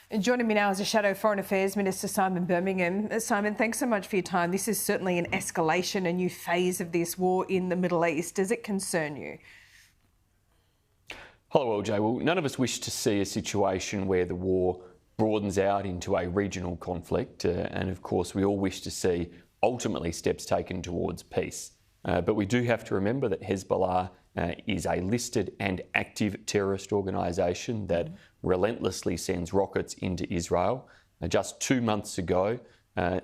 And joining me now is the Shadow Foreign Affairs Minister, Simon Birmingham. Simon, thanks so much for your time. This is certainly an escalation, a new phase of this war in the Middle East. Does it concern you? Hello, LJ. Well, none of us wish to see a situation where the war broadens out into a regional conflict. And of course, we all wish to see ultimately steps taken towards peace. But we do have to remember that Hezbollah is a listed and active terrorist organisation that relentlessly sends rockets into Israel. Just 2 months ago,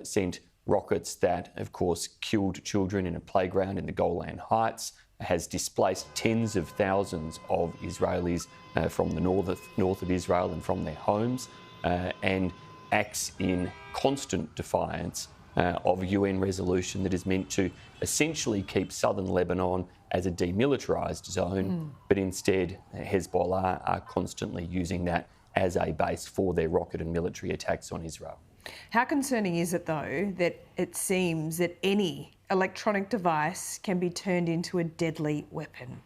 sent rockets that, of course, killed children in a playground in the Golan Heights, has displaced tens of thousands of Israelis from the north of Israel and from their homes, and acts in constant defiance of a UN resolution that is meant to essentially keep southern Lebanon as a demilitarised zone, but instead Hezbollah are constantly using that as a base for their rocket and military attacks on Israel. How concerning is it, though, that it seems that any electronic device can be turned into a deadly weapon?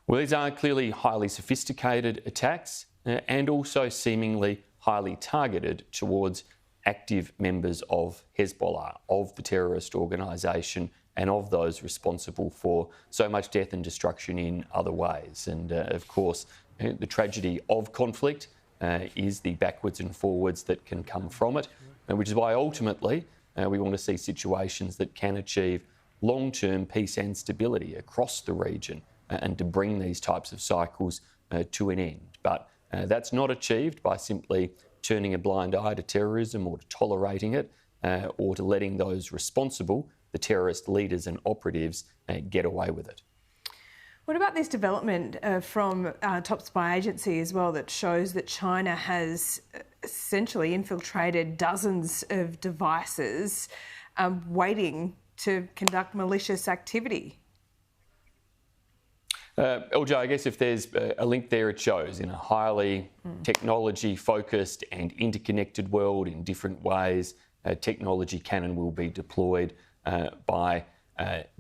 Well, these are clearly highly sophisticated attacks and also seemingly highly targeted towards active members of Hezbollah, of the terrorist organisation, and of those responsible for so much death and destruction in other ways. And of course, the tragedy of conflict is the backwards and forwards that can come from it, which is why ultimately we want to see situations that can achieve long-term peace and stability across the region and to bring these types of cycles to an end. But that's not achieved by simply turning a blind eye to terrorism or to tolerating it or to letting those responsible, the terrorist leaders and operatives, get away with it. What about this development from top spy agency as well that shows that China has essentially infiltrated dozens of devices waiting to conduct malicious activity? LJ, I guess if there's a link there, it shows in a highly technology-focused and interconnected world in different ways, technology can and will be deployed by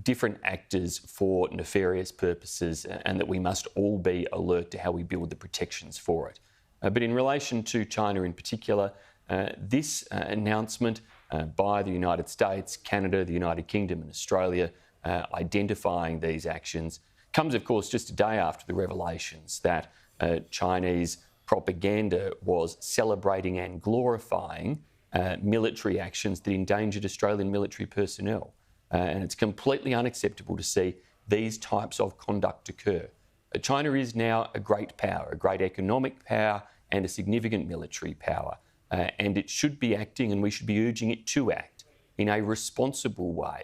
different actors for nefarious purposes, and that we must all be alert to how we build the protections for it. But in relation to China in particular, this announcement by the United States, Canada, the United Kingdom and Australia identifying these actions comes, of course, just a day after the revelations that Chinese propaganda was celebrating and glorifying military actions that endangered Australian military personnel. And it's completely unacceptable to see these types of conduct occur. China is now a great power, a great economic power and a significant military power. And it should be acting, and we should be urging it to act in a responsible way,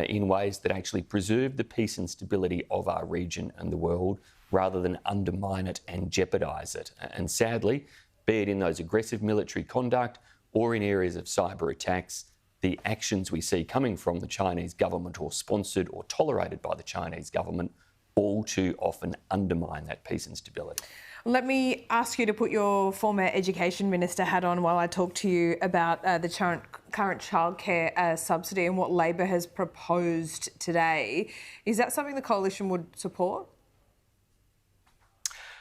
in ways that actually preserve the peace and stability of our region and the world, rather than undermine it and jeopardise it. And sadly, be it in those aggressive military conduct or in areas of cyber attacks, the actions we see coming from the Chinese government or sponsored or tolerated by the Chinese government all too often undermine that peace and stability. Let me ask you to put your former Education Minister hat on while I talk to you about the current childcare subsidy and what Labor has proposed today. Is that something the Coalition would support?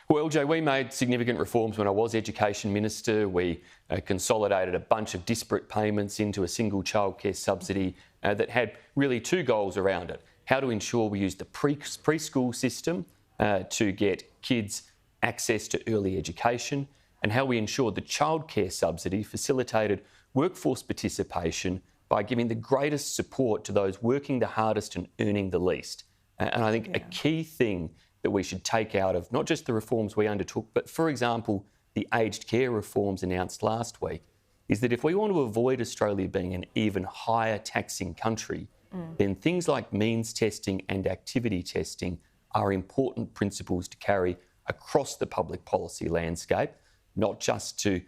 Well, LJ, we made significant reforms when I was Education Minister. We consolidated a bunch of disparate payments into a single childcare subsidy that had really two goals around it. How to ensure we use the preschool system to get kids access to early education, and how we ensured the childcare subsidy facilitated workforce participation by giving the greatest support to those working the hardest and earning the least. And I think a key thing that we should take out of not just the reforms we undertook, but, for example, the aged care reforms announced last week, is that if we want to avoid Australia being an even higher taxing country, then things like means testing and activity testing are important principles to carry across the public policy landscape, not just to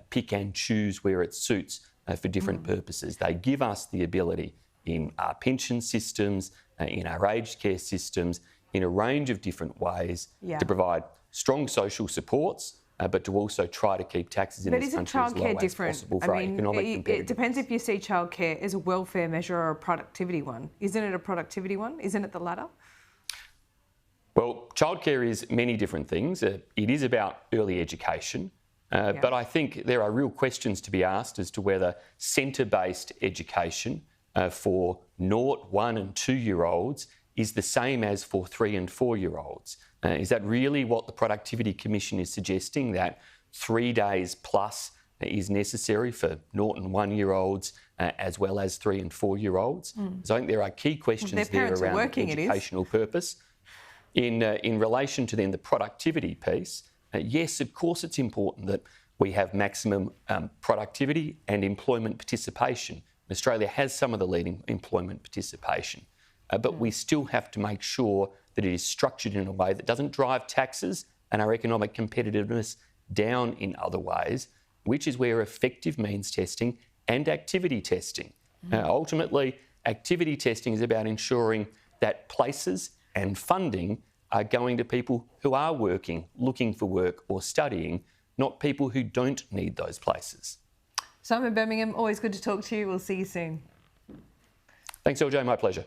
pick and choose where it suits for different purposes. They give us the ability in our pension systems, in our aged care systems, in a range of different ways to provide strong social supports, but to also try to keep taxes in this country as low as possible for economic competitiveness. It depends if you see childcare as a welfare measure or a productivity one. Isn't it a productivity one? Isn't it the latter? Well, childcare is many different things. It is about early education. But I think there are real questions to be asked as to whether centre-based education for 0, 1 and 2-year-olds is the same as for 3 and 4-year-olds. Is that really what the Productivity Commission is suggesting, that 3 days plus is necessary for 0 and 1-year-olds as well as 3 and 4-year-olds? So I think there are key questions there around educational purpose. In relation to then the productivity piece, yes, of course it's important that we have maximum productivity and employment participation. Australia has some of the leading employment participation, but we still have to make sure that it is structured in a way that doesn't drive taxes and our economic competitiveness down in other ways, which is where effective means testing and activity testing. Ultimately, activity testing is about ensuring that places and funding are going to people who are working, looking for work or studying, not people who don't need those places. Simon Birmingham, always good to talk to you. We'll see you soon. Thanks, LJ. My pleasure.